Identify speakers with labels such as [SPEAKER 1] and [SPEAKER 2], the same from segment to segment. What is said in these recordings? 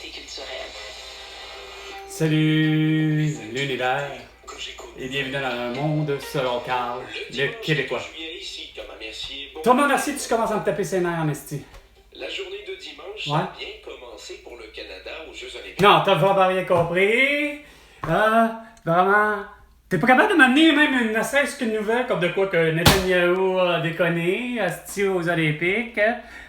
[SPEAKER 1] d'actualité culturelle.
[SPEAKER 2] Salut l'univers et bienvenue dans un monde selon Carl, le Québécois. Thomas Mercier, tu commences à me taper ses nerfs en esti.
[SPEAKER 3] La journée de dimanche
[SPEAKER 2] Ouais.
[SPEAKER 3] a bien commencé pour le Canada aux Jeux Olympiques.
[SPEAKER 2] Non, t'as vraiment rien compris. Vraiment. T'es pas capable de m'amener même une ne serait-ce qu'une nouvelle comme de quoi que Netanyahou a déconné, asti aux Olympiques.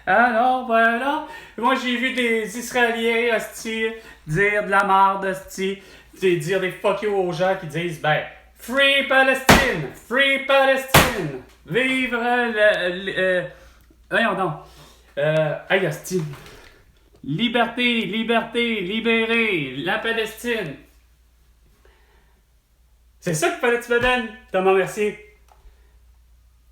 [SPEAKER 2] Alors, voilà. Moi, j'ai vu des Israéliens, asti, dire de la merde, asti, dire des fuck you aux gens qui disent, ben, Free Palestine! Free Palestine! Vive voyons donc. Hey, asti. Liberté, liberté, libérer la Palestine. C'est ça qu'il fallait que tu me donnes, Thomas Mercier.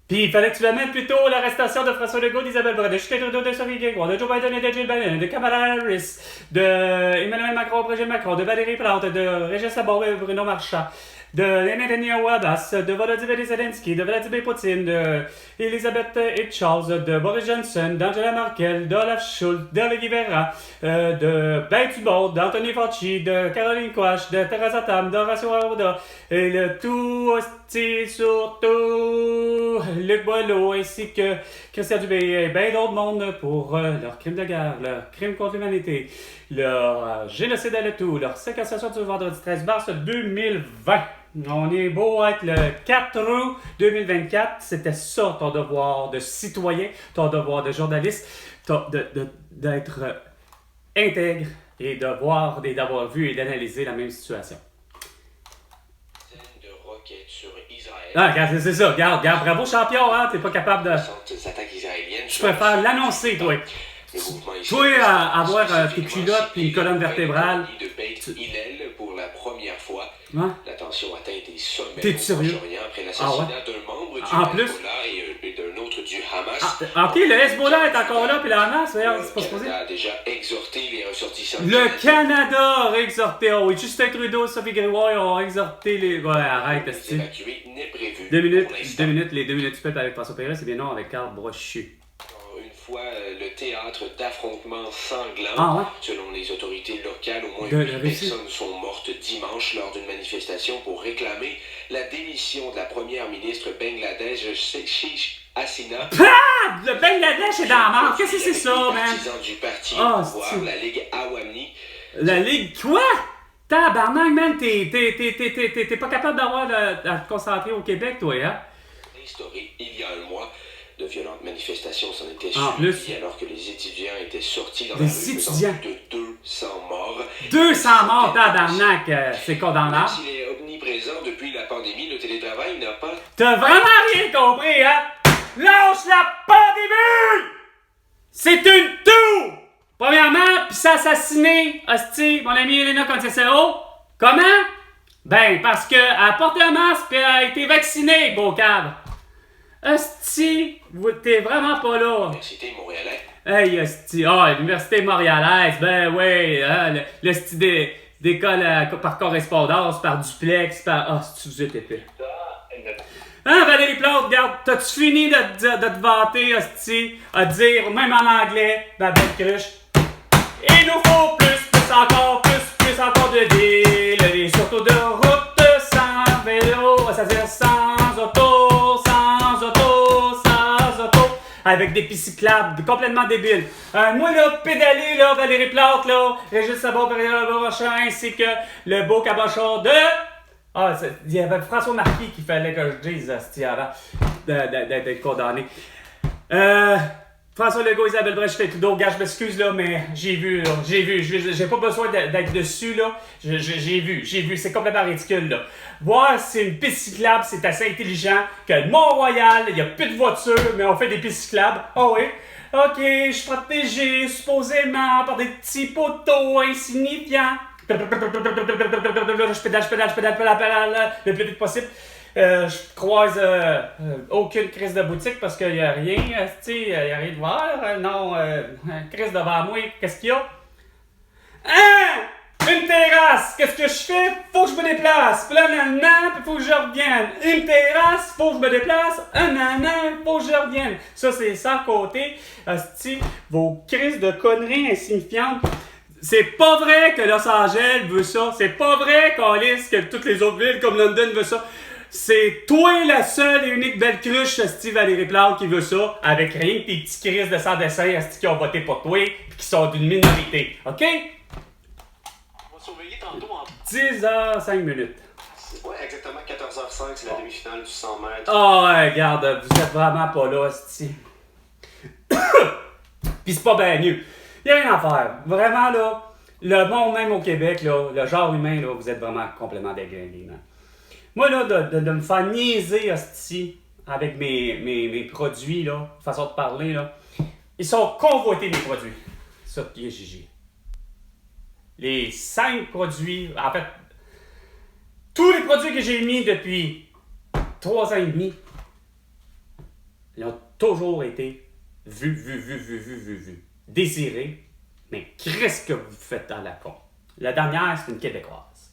[SPEAKER 2] Puis il fallait que tu m'amènes plutôt l'arrestation de François Legault, d'Isabelle Brun, de Justin Trudeau, de Sophie Grégoire, de Joe Biden et de Jill Biden, de Kamala Harris, de Emmanuel Macron, Brigitte Macron, de Valérie Plante, de Régis Laborde et Bruno Marchand, de Netanyahu Abbas, de Volodymyr Zelensky, de Vladimir Poutine, de Elisabeth Charles, de Boris Johnson, d'Angela Merkel, d'Olaf Scholz, d'Olivier Véran, de Ben Dubon, d'Anthony Fauci, de Caroline Quach, de Teresa Tam, d'Horacio Arruda, et le tout hostie surtout Luc Boileau ainsi que Christian Dubé et bien d'autres mondes pour leurs crimes de guerre, leurs crimes contre l'humanité, leur génocide à tout, leur séquestration du vendredi 13 mars 2020. On est beau être le 4 août 2024. C'était ça ton devoir de citoyen, ton devoir de journaliste, d'être intègre et de voir et d'avoir vu et d'analyser la même situation.
[SPEAKER 3] De roquettes sur Israël.
[SPEAKER 2] Ah, regarde, c'est ça. Regarde, bravo champion, hein. T'es pas capable de.
[SPEAKER 3] Attaques israéliennes.
[SPEAKER 2] Je préfère l'annoncer, toi. Toi, avoir tes culottes et une colonne vertébrale.
[SPEAKER 3] De Beit Hillel pour la première fois.
[SPEAKER 2] Ouais.
[SPEAKER 3] La tension atteint des sommets
[SPEAKER 2] T'es
[SPEAKER 3] au
[SPEAKER 2] sérieux?
[SPEAKER 3] Proche-Orient après l'assassinat d'un membre du Hezbollah et d'un autre du Hamas.
[SPEAKER 2] Ok, le Hezbollah est encore là, puis le Hamas, c'est pas
[SPEAKER 3] Le
[SPEAKER 2] supposé.
[SPEAKER 3] Canada a déjà exhorté les ressortissants.
[SPEAKER 2] Le Canada a exhorté, oh oui, Justin Trudeau, Sophie Grégoire ont exhorté les. Ouais, arrête, est-ce
[SPEAKER 3] Évacué n'est prévu.
[SPEAKER 2] 2 minutes,
[SPEAKER 3] pour l'instant.
[SPEAKER 2] 2 minutes, les 2 minutes spell avec François Pérez, c'est bien non avec Carl Brochu.
[SPEAKER 3] Une fois le théâtre d'affrontements sanglants.
[SPEAKER 2] Ah ouais?
[SPEAKER 3] Selon les autorités locales, au moins
[SPEAKER 2] De
[SPEAKER 3] 8
[SPEAKER 2] la Russie.
[SPEAKER 3] personnes sont mortes dimanche lors d'une manifestation pour réclamer la démission de la première ministre bangladesh Sheikh Hasina.
[SPEAKER 2] Ah! Le Bangladesh est dans la mort, qu'est-ce que c'est ça, man?
[SPEAKER 3] Partisan du parti
[SPEAKER 2] Ah,
[SPEAKER 3] au pouvoir,
[SPEAKER 2] c'est-
[SPEAKER 3] la Ligue Awami.
[SPEAKER 2] La Ligue, quoi? Tabarnak, man, t'es pas capable d'avoir à te concentrer au Québec, toi, hein?
[SPEAKER 3] Instauré il y a un mois. De violentes manifestations s'en étaient
[SPEAKER 2] En
[SPEAKER 3] suivies
[SPEAKER 2] plus.
[SPEAKER 3] alors que les étudiants étaient sortis dans
[SPEAKER 2] Les
[SPEAKER 3] la rue, faisant
[SPEAKER 2] étudiants.
[SPEAKER 3] plus de 200 morts.
[SPEAKER 2] 200 morts, tabarnak, c'est
[SPEAKER 3] Même
[SPEAKER 2] condamnable.
[SPEAKER 3] s'il est omniprésent depuis la pandémie, le télétravail n'a pas
[SPEAKER 2] T'as vraiment rien compris, hein? Lâche la pandémie! C'est une toux! Premièrement, pis s'assassiner, hostie, mon ami Elena Contessero. Comment? Ben, parce que elle a porté un masque pis elle a été vaccinée, beau cave. Hostie, t'es vraiment pas là.
[SPEAKER 3] l'université montréalais.
[SPEAKER 2] Hey, hostie, l'université montréalaise, ben oui, hein, le style d'école par correspondance, par duplex, par... Ah, si vous êtes épais. Hein, Valérie Plante, regarde, t'as-tu fini de te vanter, hostie, à dire, même en anglais, Babette Cruche, il nous faut plus encore de villes, et surtout de routes sans vélo, c'est-à-dire sans auto, avec des pistes cyclables complètement débiles. Moi, là, pédaler, là, Valérie Plante, là, Régis Sabot, Pierre Rochon, ainsi que le beau cabochon de... Ah, il y avait François Marquis qu'il fallait que je dise, avant d'être condamné. François Legault, Isabelle Brun, Justin Trudeau, gars, je m'excuse, là, mais j'ai vu, j'ai pas besoin d'être dessus, là, j'ai vu, c'est complètement ridicule, là. Voir c'est une piste cyclable, c'est assez intelligent, que le Mont-Royal, il y a plus de voitures, mais on fait des pistes cyclables, oui, ok, je suis protégé, supposément, par des petits poteaux insignifiants. Je pédale le plus vite possible. Je croise aucune crise de boutique parce qu'il n'y a rien, il n'y a rien de voir. Non, crise devant moi, qu'est-ce qu'il y a? Hein? Une terrasse! Qu'est-ce que je fais? Faut que je me déplace! Puis là, puis faut que je revienne. Une terrasse, faut que je me déplace. Faut que je revienne. Ça, c'est sans côté. Vos crises de conneries insignifiantes. C'est pas vrai que Los Angeles veut ça. C'est pas vrai, câlisse, que toutes les autres villes comme London veulent ça. C'est toi la seule et unique belle cruche, Steve Valérie Plante, qui veut ça, avec rien que tes petits crises de sans dessin qui ont voté pour toi et qui sont d'une minorité. OK?
[SPEAKER 1] On va surveiller tantôt en
[SPEAKER 2] 10h05.
[SPEAKER 1] Ouais, exactement 14h05, c'est la demi-finale du 100 mètres.
[SPEAKER 2] Ah ouais, regarde, vous êtes vraiment pas là, esti. Pis c'est pas bien mieux. Y'a rien à faire. Vraiment, là, le monde même au Québec, là, le genre humain, là, vous êtes vraiment complètement déglingués, man. Moi, là, de me faire niaiser, esti, avec mes produits, là, façon de parler, là, ils sont convoités, mes produits. Ça, qui est Gigi. Les 5 produits, en fait, tous les produits que j'ai mis depuis 3 ans et demi, ils ont toujours été vus, désirés, mais qu'est-ce que vous faites à la con? La dernière, c'est une Québécoise.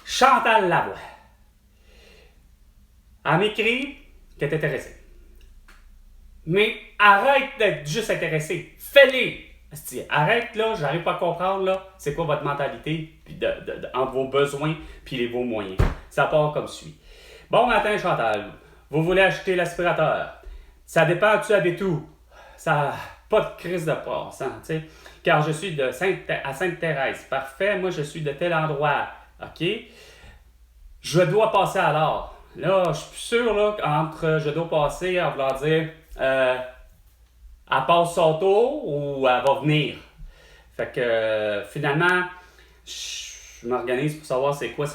[SPEAKER 2] Chantal Lavoie. Elle m'écrit qu'elle est intéressée. Mais arrête d'être juste intéressé. Fais-les! Arrête là, j'arrive pas à comprendre là, c'est quoi votre mentalité puis entre vos besoins puis vos moyens. Ça part comme suit. Bon matin Chantal, vous voulez acheter l'aspirateur. Ça dépend tu habites où. Ça n'a pas de crise de passe, hein, tu sais. Car je suis à Sainte-Thérèse. Parfait, moi je suis de tel endroit. OK? Je dois passer alors. Là, je suis plus sûr là, entre je dois passer en voulant dire elle passe son tour ou elle va venir. Fait que finalement, je m'organise pour savoir c'est quoi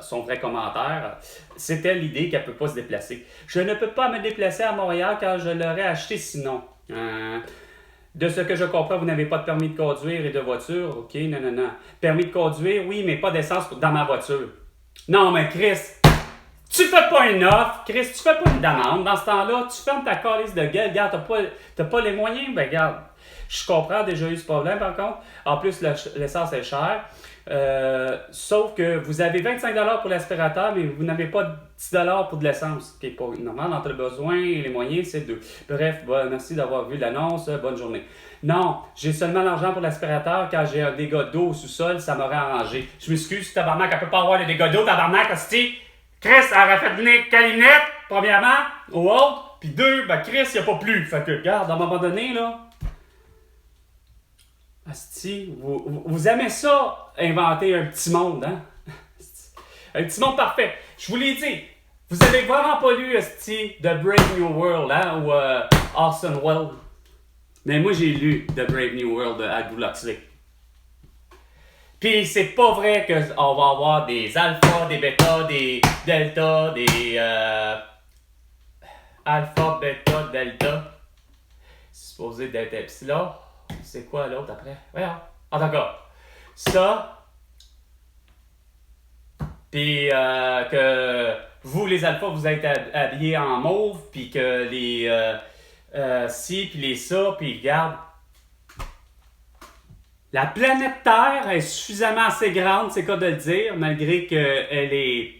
[SPEAKER 2] son vrai commentaire. C'était l'idée qu'elle ne peut pas se déplacer. Je ne peux pas me déplacer à Montréal car je l'aurais acheté sinon. De ce que je comprends, vous n'avez pas de permis de conduire et de voiture. OK, non. Permis de conduire, oui, mais pas d'essence dans ma voiture. Non, mais Chris, tu fais pas une offre, Chris, tu fais pas une demande. Dans ce temps-là, tu fermes ta calice de gueule. Regarde, t'as pas les moyens? Ben, regarde, je comprends déjà eu ce problème, par contre. En plus, l'essence est chère. Sauf que vous avez 25$ pour l'aspirateur, mais vous n'avez pas 10$ pour de l'essence. Ce qui est pas normal. Entre le besoin et les moyens, c'est 2. Bref, merci d'avoir vu l'annonce. Bonne journée. Non, j'ai seulement l'argent pour l'aspirateur quand j'ai un dégât d'eau au sous-sol, ça m'aurait arrangé. Je m'excuse, tabarnak, elle peut pas avoir le dégât d'eau, tabarnak, hostie. Chris, elle aurait fait venir Calinette, premièrement, ou autre, puis 2, ben Chris, il n'y a pas plus. Fait que, regarde, à un moment donné, là, asti, vous aimez ça, inventer un petit monde, hein? Un petit monde parfait. Je vous l'ai dit, vous avez vraiment pas lu, asti, The Brave New World, hein, ou Orson Welles. Mais moi, j'ai lu The Brave New World de Aldous Huxley. Puis c'est pas vrai qu'on va avoir des alpha, des bêta, des delta, des alpha, bêta, delta. C'est supposé delta epsilon. C'est quoi l'autre après? Voyons. En tout cas, ça. Puis que vous, les alphas, vous êtes habillés en mauve. Puis que les ci, puis les ça, puis regarde. La planète Terre est suffisamment assez grande, c'est quoi de le dire, malgré qu'elle est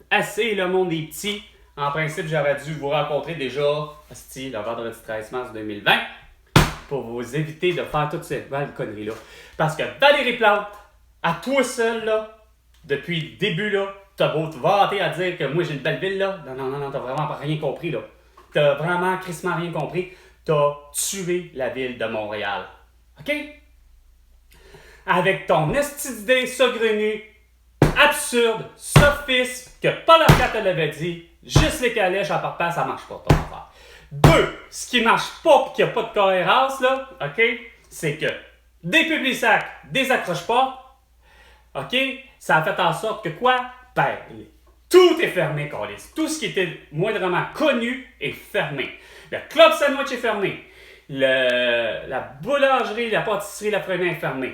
[SPEAKER 2] assez, le monde est petit. En principe, j'aurais dû vous rencontrer déjà, le vendredi 13 mars 2020, pour vous éviter de faire toutes ces belles conneries-là. Parce que Valérie Plante, à toi seul, là, depuis le début, là, t'as beau te vanter à dire que moi j'ai une belle ville, là. Non, t'as vraiment rien compris, là. T'as vraiment crissement rien compris. T'as tué la ville de Montréal. OK? Avec ton esti d'idée saugrenue, absurde, sophiste, que Paul Arcand te l'avait dit, juste les calèches en partant, ça marche pas ton affaire. 2, ce qui marche pas et qu'il n'y a pas de cohérence, là, OK, c'est que des Publisac désaccrochent pas, OK, ça a fait en sorte que quoi? Ben, tout est fermé, câlisse. Tout ce qui était moindrement connu est fermé. Le Club Sandwich est fermé. La boulangerie, la pâtisserie, la Fremin est fermée.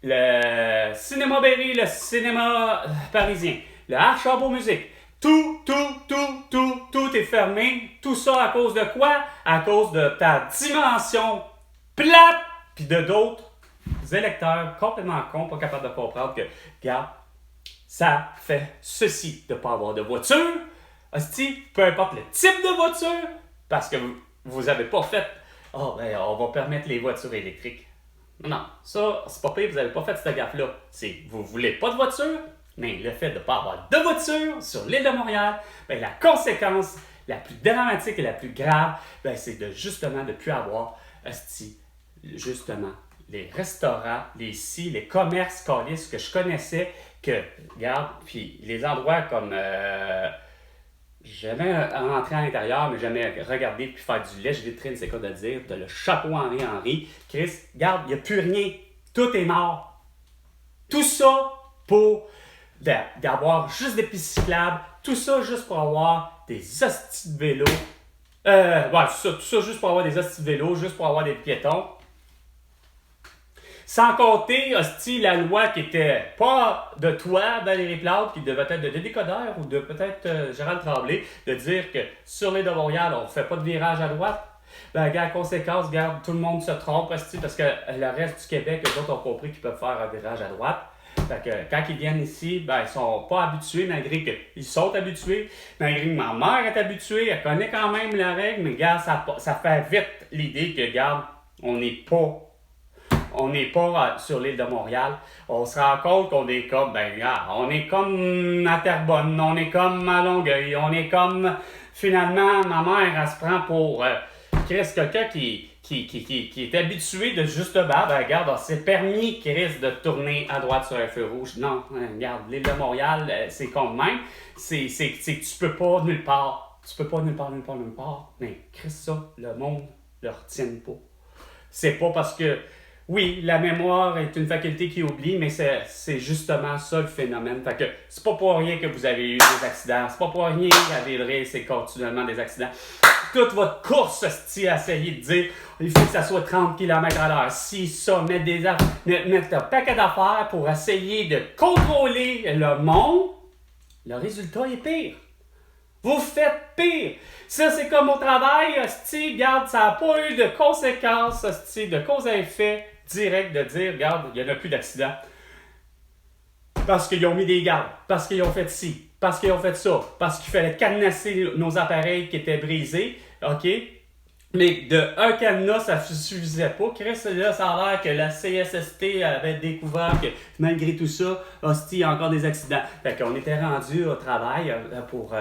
[SPEAKER 2] Le cinéma Berry, le cinéma parisien, le Archambault Musique, tout est fermé. Tout ça à cause de quoi? À cause de ta dimension plate, puis de d'autres électeurs complètement cons, pas capables de comprendre que, regarde, ça fait ceci de ne pas avoir de voiture. Hostie, peu importe le type de voiture, parce que vous n'avez pas fait, on va permettre les voitures électriques. Non, ça, c'est pas pire, vous n'avez pas fait cette gaffe-là. C'est vous voulez pas de voiture, mais le fait de ne pas avoir de voiture sur l'île de Montréal, ben, la conséquence la plus dramatique et la plus grave, ben, c'est de justement de ne plus avoir, justement, les restaurants, les commerces calices que je connaissais, que, regarde, puis les endroits comme... Jamais rentrer à l'intérieur, mais jamais regarder puis faire du lèche-vitrine, c'est quoi de dire. T'as le chapeau Henri. Chris, regarde, il n'y a plus rien. Tout est mort. Tout ça pour d'avoir juste des pistes cyclables. Tout ça juste pour avoir des hosties de vélos. Tout ça juste pour avoir des hosties de vélos, juste pour avoir des piétons. Sans compter, hostie, la loi qui était pas de toi, Valérie Plante, qui devait être de Dédé Coderre ou de peut-être Gérald Tremblay, de dire que sur l'île de Montréal, on ne fait pas de virage à droite. Ben, regarde, conséquence, regarde, tout le monde se trompe, hostie, parce que le reste du Québec, eux autres ont compris qu'ils peuvent faire un virage à droite. Fait que quand ils viennent ici, ben, ils sont pas habitués, malgré qu'ils sont habitués, malgré que ma mère est habituée, elle connaît quand même la règle, mais regarde, ça fait vite l'idée que, regarde, on n'est pas sur l'île de Montréal. On se rend compte qu'on est comme, on est comme à Terrebonne, on est comme à Longueuil, on est comme, finalement, ma mère, elle se prend pour quelqu'un qui est habitué de justement, regarde, on s'est permis, Chris, de tourner à droite sur un feu rouge. Non, regarde, l'île de Montréal, c'est comme même, c'est que tu peux pas nulle part. Tu peux pas nulle part. Mais Chris, ça, le monde le retient pas. C'est pas parce que oui, la mémoire est une faculté qui oublie, mais c'est justement ça le phénomène. Fait que c'est pas pour rien que vous avez eu des accidents. C'est pas pour rien qu'à Villeray, c'est continuellement des accidents. Toute votre course, à essayer de dire il faut que ça soit 30 km/h. Si ça, mettre un paquet d'affaires pour essayer de contrôler le monde, le résultat est pire. Vous faites pire. Ça, c'est comme au travail, regarde, ça n'a pas eu de conséquences, de cause à effet direct de dire, regarde, il n'y en a plus d'accident. Parce qu'ils ont mis des gardes, parce qu'ils ont fait ci, parce qu'ils ont fait ça, parce qu'il fallait cadenasser nos appareils qui étaient brisés, OK? Mais un cadenas, ça ne suffisait pas. Chris, là, ça a l'air que la CSST avait découvert que malgré tout ça, il y a encore des accidents. Fait qu'on était rendu au travail pour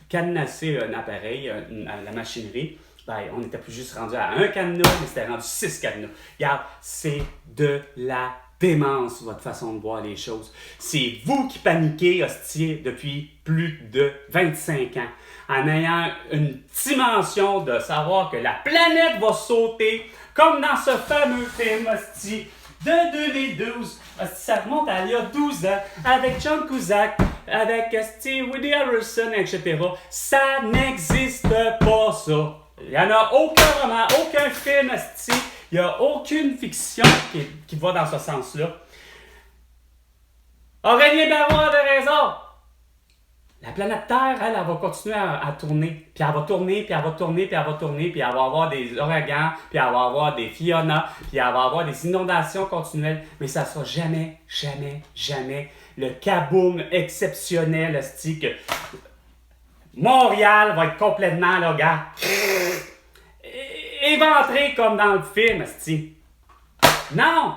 [SPEAKER 2] cadenasser un appareil, la machinerie. On n'était plus juste rendu à un cadenas, mais c'était rendu 6 cadenas. Regarde, c'est de la démence, votre façon de voir les choses. C'est vous qui paniquez, hostie, depuis plus de 25 ans, en ayant une dimension de savoir que la planète va sauter, comme dans ce fameux film, hostie, de 2012. Hostie, ça remonte à il y a 12 ans, avec John Cusack, avec Woody Harrelson, etc. Ça n'existe pas, ça. Il n'y en a aucun roman, aucun film, il n'y a aucune fiction qui va dans ce sens-là. Aurélien Barron avait raison. La planète Terre, elle va continuer à tourner. Puis elle va tourner, puis elle va tourner, puis elle va tourner, puis elle va avoir des ouragans, puis elle va avoir des Fiona, puis elle va avoir des inondations continuelles. Mais ça ne sera jamais, jamais, jamais le kaboom exceptionnel, que Montréal va être complètement, là, gars, éventré comme dans le film, asti. Non!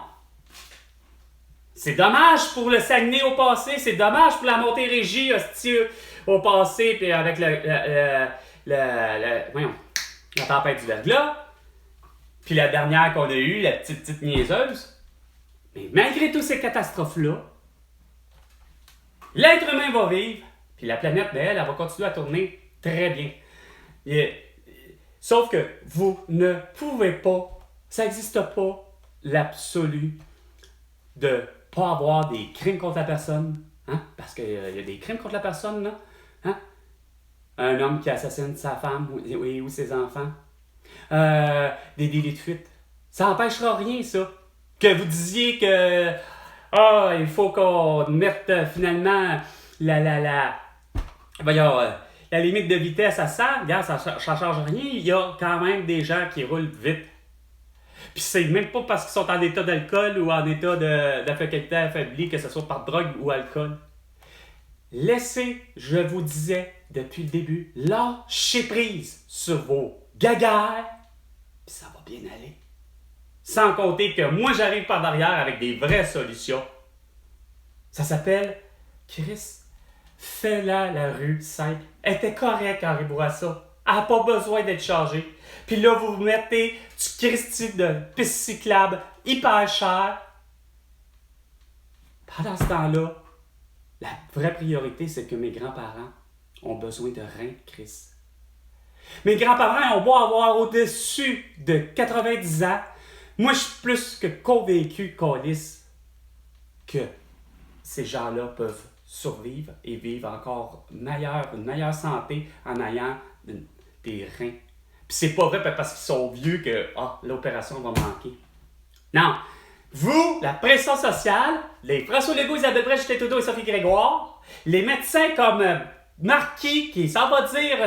[SPEAKER 2] C'est dommage pour le Saguenay au passé, c'est dommage pour la Montérégie, asti, au passé, puis avec la tempête du verglas, puis la dernière qu'on a eue, la petite niaiseuse. Mais malgré toutes ces catastrophes-là, l'être humain va vivre, puis la planète, elle va continuer à tourner très bien. Sauf que vous ne pouvez pas, ça n'existe pas, l'absolu de ne pas avoir des crimes contre la personne. Hein? Parce qu'il y a des crimes contre la personne, là. Hein? Un homme qui assassine sa femme ou ses enfants. Des délits de fuite. Ça n'empêchera rien, ça. Que vous disiez que il faut qu'on mette finalement la limite de vitesse à 100, regarde, ça ne change rien. Il y a quand même des gens qui roulent vite. Puis c'est même pas parce qu'ils sont en état d'alcool ou en état de faculté affaiblie, que ce soit par drogue ou alcool. Laissez, je vous disais depuis le début, lâchez prise sur vos gagaires, puis ça va bien aller. Sans compter que moi, j'arrive par derrière avec des vraies solutions. Ça s'appelle, Chris, fais-la la rue simple. Elle était correcte, Henri Bourassa. Elle n'a pas besoin d'être changée. Puis là, vous mettez du Christy de piste cyclable hyper cher. Pendant ce temps-là, la vraie priorité, c'est que mes grands-parents ont besoin de reins, Chris. Mes grands-parents ont beau avoir au-dessus de 90 ans. Moi, je suis plus que convaincu, Colis, que ces gens-là peuvent survivre et vivre encore une meilleure santé en ayant des reins. Puis c'est pas vrai parce qu'ils sont vieux que l'opération va manquer. Non. Vous, la pression sociale, les François Legault, Isabelle Brèche, Justin Trudeau et Sophie Grégoire, les médecins comme Marquis, qui s'en va dire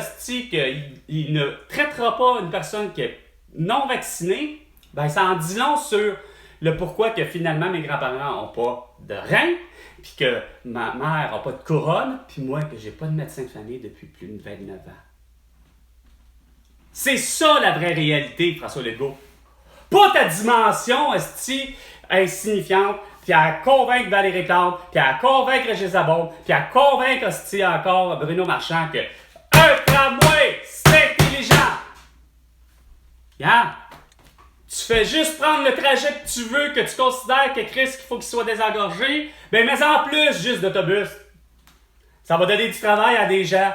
[SPEAKER 2] qu'il ne traitera pas une personne qui est non vaccinée, ben ça en dit long sur le pourquoi que finalement mes grands-parents n'ont pas de reins, puis que ma mère n'a pas de couronne, puis moi que j'ai pas de médecin de famille depuis plus de 29 ans. C'est ça la vraie réalité, François Legault. Pas ta dimension, insignifiante, puis à convaincre Valérie Plante, puis à convaincre Régis Labaume, puis à convaincre encore Bruno Marchand que un tramway, c'est intelligent. Regarde, tu fais juste prendre le trajet que tu veux, que tu considères que Chris qu'il faut qu'il soit désengorgé, ben mais en plus juste d'autobus. Ça va donner du travail à des gens.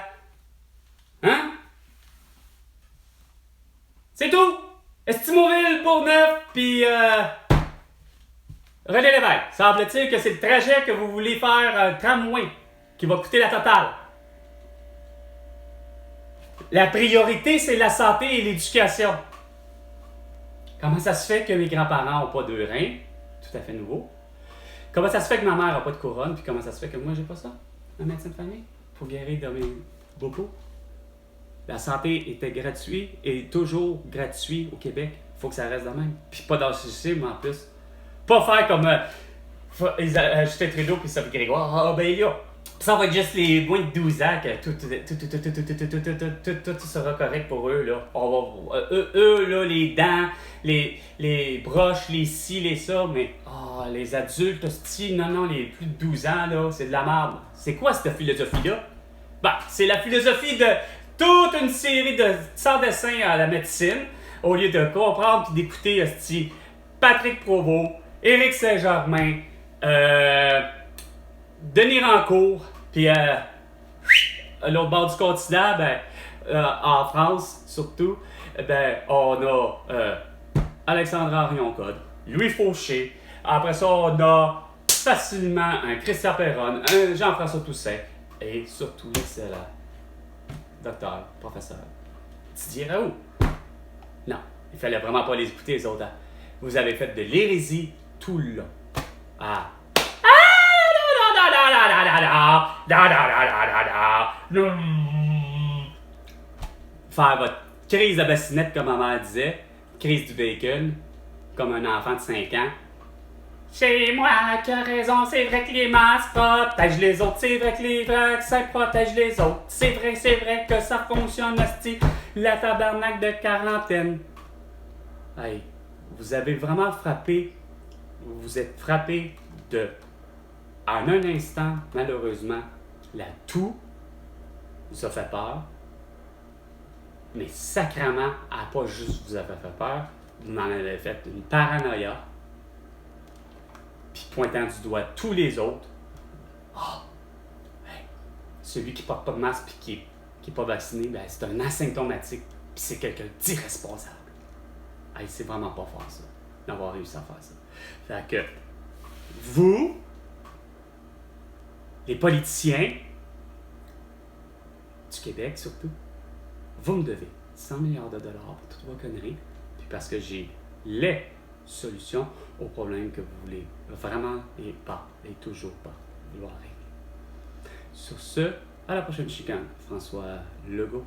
[SPEAKER 2] Hein? C'est tout! Estimoville, Bourgneuf, puis René-Lévesque. Semble-t-il que c'est le trajet que vous voulez faire tramway qui va coûter la totale. La priorité, c'est la santé et l'éducation. Comment ça se fait que mes grands-parents n'ont pas de reins? Tout à fait nouveau. Comment ça se fait que ma mère n'a pas de couronne? Puis comment ça se fait que moi, j'ai pas ça? Un médecin de famille? Pour guérir de mes bobos? La santé était gratuite et toujours gratuite au Québec. Il faut que ça reste de même. Puis pas dans le système en plus. Pas faire comme Justin Trudeau puis Sophie Grégoire. Ben là, ça va être juste les moins de 12 ans que tout sera correct pour eux. Là. Eux, là, les dents, les broches, les ci, les ça, mais les adultes, hostie, non, les plus de 12 ans, là, c'est de la merde. C'est quoi cette philosophie-là? Ben, c'est la philosophie de toute une série de sans-dessins à la médecine, au lieu de comprendre et d'écouter hostie, Patrick Provost, Éric Saint-Germain, Denis Rancourt, puis à l'autre bord du continent, en France surtout, on a Alexandre Henrion-Code, Louis Fauché, après ça on a facilement un Christian Perron, un Jean-François Toussaint, et surtout l'excellent docteur, professeur Didier Raoult. Non, il fallait vraiment pas les écouter les autres. Vous avez fait de l'hérésie tout le long. Faire votre crise de bassinette, comme ma mère disait, crise du bacon, comme un enfant de 5 ans. C'est moi qui ai raison, c'est vrai que les masques protègent les autres, c'est vrai que les vaccins protègent les autres, c'est vrai que ça fonctionne, hostie, la tabarnak de quarantaine. Hey, vous avez vraiment frappé, vous êtes frappé de, en un instant, malheureusement, la toux vous a fait peur, mais sacrément, elle n'a pas juste vous avez fait peur, vous m'en avez fait une paranoïa, puis pointant du doigt tous les autres. Celui qui porte pas de masque et qui est pas vacciné, c'est un asymptomatique, puis c'est quelqu'un d'irresponsable. Hey, c'est vraiment pas fort ça, d'avoir réussi à faire ça. Fait que, vous, les politiciens du Québec surtout, vous me devez 100 milliards de dollars pour toutes vos conneries, puis parce que j'ai les solutions aux problèmes que vous voulez vraiment et toujours pas vouloir régler. Sur ce, à la prochaine chicane, François Legault.